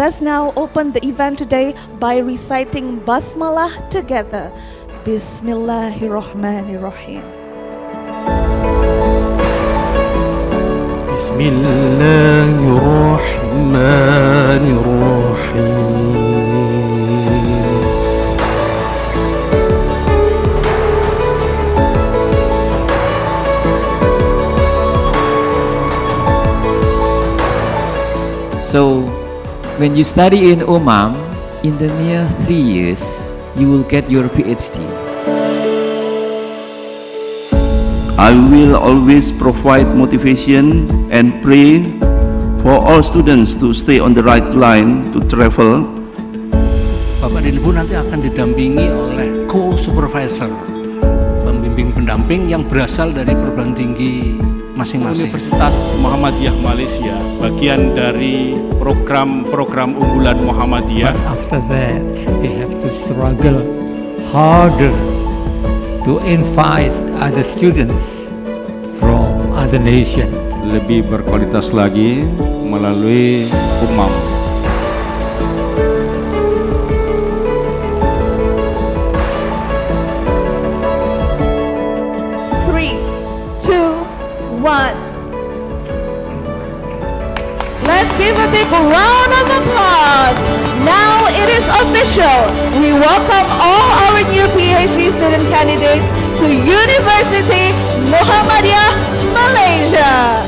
Let us now open the event today by reciting Basmalah together. Bismillahirrahmanirrahim. Bismillahirrahmanirrahim. So, when you study in Umam, in the near 3 years, you will get your PhD. I will always provide motivation and pray for all students to stay on the right line to travel. Bapak dan Ibu nanti akan didampingi oleh co-supervisor, pembimbing pendamping yang berasal dari perguruan tinggi masing-masing. Universitas Muhammadiyah Malaysia, bagian dari program unggulan Muhammadiyah. But after that, we have to struggle harder to invite other students from other nations. Lebih berkualitas lagi melalui Umam. Let's give a big round of applause. Now it is official. We welcome all our new PhD student candidates to University Muhammadiyah Malaysia.